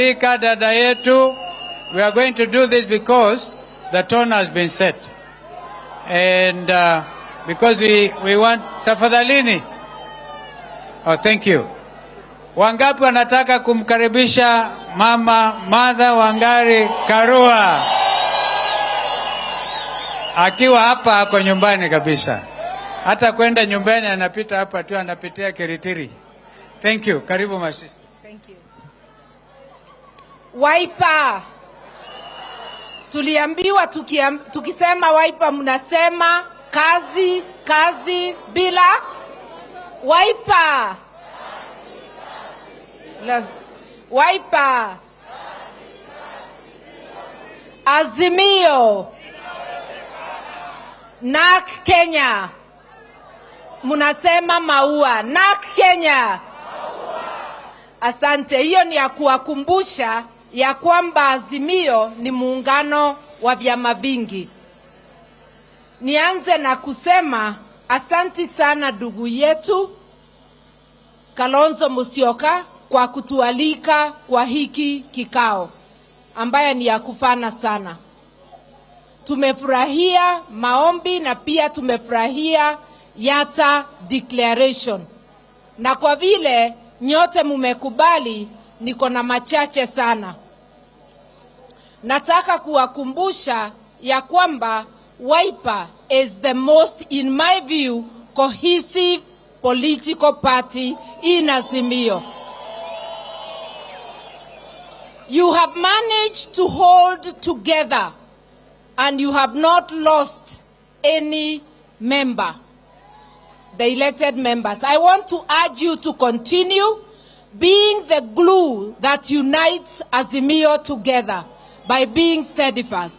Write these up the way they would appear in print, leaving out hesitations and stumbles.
kumwalika dada yetu. We are going to do this because the tone has been set. And because we want tafadhalini. Oh, thank you. Wangapi wanataka kumkaribisha Mama Martha Wangari Karua? Akiwa hapa kwa nyumbani kabisa. Hata kwenda nyumbani anapita hapa tu, anapitia Kiritiri. Thank you. Karibu my sister. Thank you. Wiper. Tuliambiwa tukisema Wiper mnasema kazi kazi bila Wiper. Wiper. Azimio. NAK Kenya. Munasema maua. NAK Kenya. Asante. Hiyo ni ya kuwakumbusha ya kwamba Azimio ni muungano wa vyama vingi. Nianze na kusema asanti sana ndugu yetu Kalonzo Musyoka kwa kutualika kwa hiki kikao ambayo ni ya kufana sana. Tumefurahia maombi na pia tumefurahia Yatta declaration. Na kwa vile nyote mumekubali, niko na machache sana. Nataka kuwakumbusha ya kwamba Wiper is the most, in my view, cohesive political party in Azimio. You have managed to hold together and you have not lost any member, the elected members. I want to urge you to continue being the glue that unites Azimio together by being steadfast.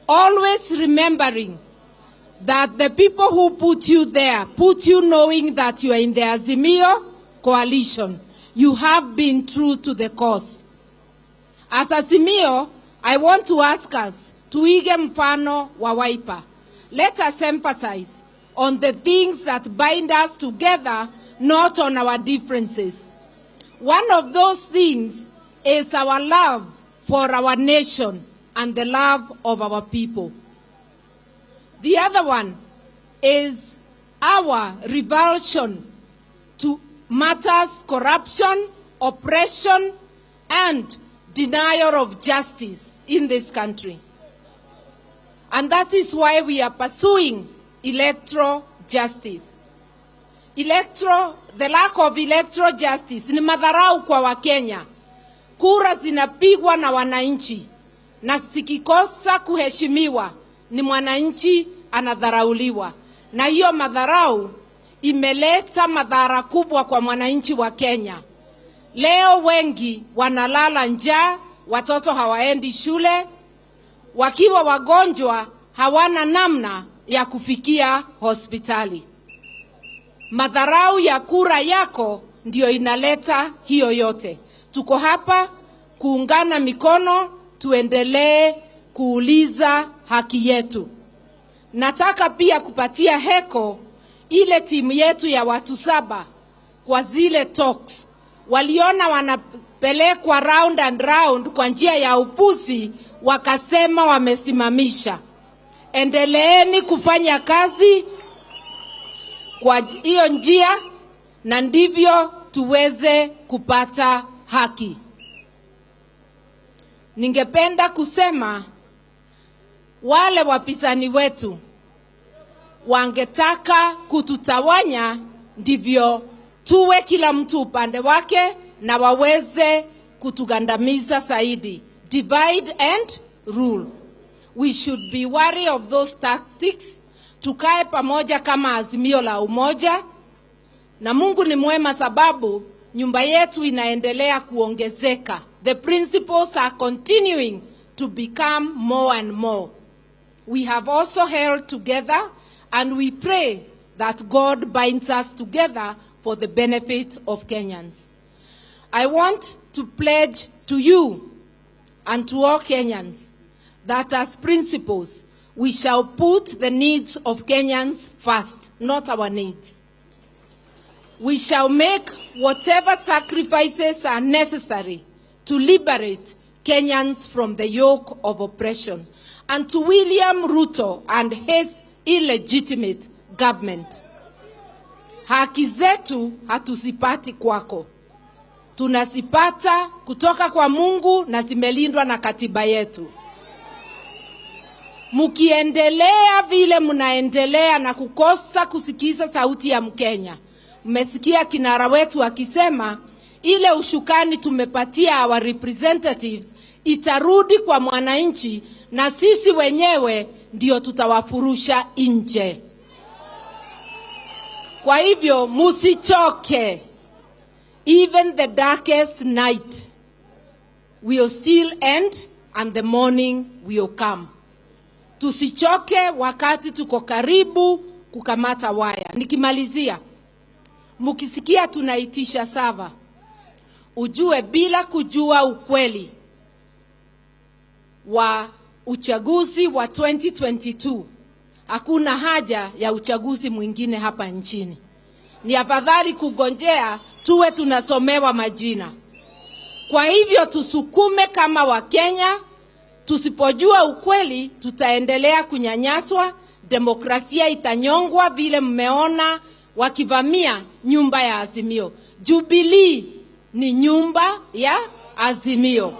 Always remembering that the people who put you there, put you knowing that you are in the Azimio coalition. You have been true to the cause. As Azimio, I want to ask us, tuige mfano wa Wiper. Let us emphasize on the things that bind us together, not on our differences. One of those things is our love for our nation and the love of our people. The other one is our revulsion to matters corruption, oppression, and denial of justice in this country. And that is why we are pursuing electoral justice. The lack of electoral justice ni madharau kwa Wakenya. Kura zinapigwa na wananchi, na sikikosa kuheshimiwa ni mwananchi anadharauliwa. Na hiyo madharau imeleta madhara kubwa kwa mwananchi wa Kenya. Leo wengi wanalala njaa, watoto hawaendi shule, wakiwa wagonjwa hawana namna ya kufikia hospitali. Madharau ya kura yako ndio inaleta hiyo yote. Tuko hapa kuungana mikono, tuendelee kuuliza haki yetu. Nataka pia kupatia heko ile timu yetu ya watu 7 kwa zile talks. Waliona wanapelekwa round and round kwa njia ya upuzi, wakasema wamesimamisha. Endeleeni kufanya kazi kwa hiyo njia, na ndivyo tuweze kupata haki. Ningependa kusema wale wapinzani wetu wangetaka kututawanya, ndivyo tuwe kila mtu upande wake na waweze kutugandamiza zaidi. Divide and rule. We should be wary of those tactics. Tukae pamoja kama Azimio la umoja. Na Mungu ni mwema sababu nyumba yetu inaendelea kuongezeka. The principles are continuing to become more and more. We have also held together, and we pray that God binds us together for the benefit of Kenyans. I want to pledge to you and to all Kenyans that as principals, we shall put the needs of Kenyans first, not our needs. We shall make whatever sacrifices are necessary to liberate Kenyans from the yoke of oppression. And to William Ruto and his illegitimate government, haki zetu hatuzipati kwako. Tunazipata kutoka kwa Mungu na zimelindwa na katiba yetu. Mukiendelea vile munaendelea na kukosa kusikiza sauti ya Mkenya. Mmesikia kinara wetu akisema ile ushukani tumepatia our representatives itarudi kwa mwananchi na sisi wenyewe ndio tutawafurusha nje. Kwa hivyo musichoke. Even the darkest night will still end and the morning will come. Tusichoke wakati tuko karibu kukamata waya. Nikimalizia, mukisikia tunaitisha sava, ujue bila kujua ukweli wa uchaguzi wa 2022, hakuna haja ya uchaguzi mwingine hapa nchini. Ni afadhali kugonjea tuwe tunasomewa majina. Kwa hivyo tusukume kama Wakenya. Tusipojua ukweli tutaendelea kunyanyaswa, demokrasia itanyongwa vile mmeona wakivamia nyumba ya Azimio. Jubilee ni nyumba ya Azimio.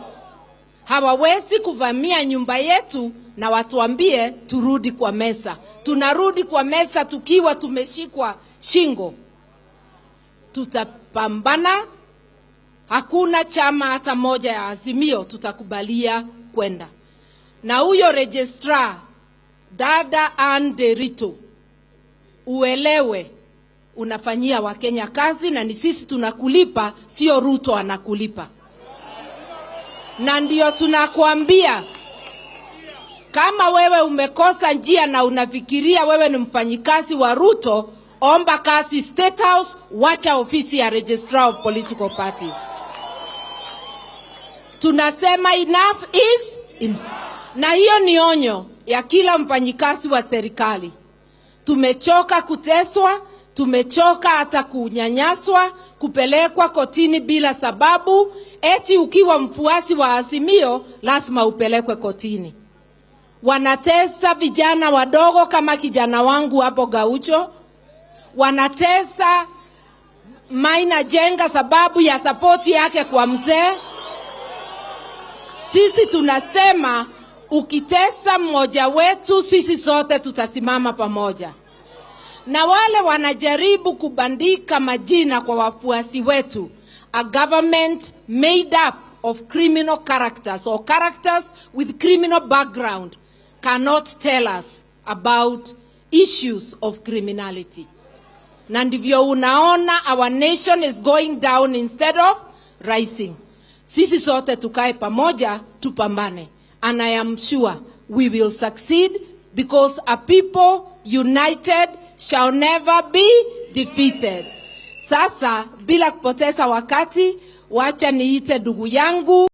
Hawawezi kuvamia nyumba yetu na watuambie turudi kwa meza. Tunarudi kwa meza tukiwa tumeshikwa shingo. Tutapambana. Hakuna chama hata moja ya Azimio tutakubalia kwenda. Na huyo registrar dada Anderito, uelewe unafanyia Wakenya kazi na ni sisi tunakulipa, sio Ruto anakulipa. Na ndio tunakuambia, kama wewe umekosa njia na unafikiria wewe ni mfanyikazi wa Ruto, omba kazi State House, wacha ofisi ya Registrar of Political Parties. Tunasema enough is enough. Na hiyo ni onyo ya kila mfanyikazi wa serikali. Tumechoka kuteswa, tumechoka hata kunyanyaswa, kupelekwa kotini bila sababu. Eti ukiwa mfuasi wa Azimio lazima upelekwe kotini. Wanatesa vijana wadogo kama kijana wangu hapo Gaucho. Wanatesa Maina Jenga sababu ya sapoti yake kwa mzee. Sisi tunasema ukitesa mmoja wetu sisi sote tutasimama pamoja. Na wale wanajaribu kubandika majina kwa wafuasi wetu, a government made up of criminal characters or characters with criminal background cannot tell us about issues of criminality. Na ndivyo unaona our nation is going down instead of rising. Sisi sote tukae pamoja tupambane. And I am sure we will succeed because a people united shall never be defeated. Sasa bila kupoteza wakati, wacha niite ndugu yangu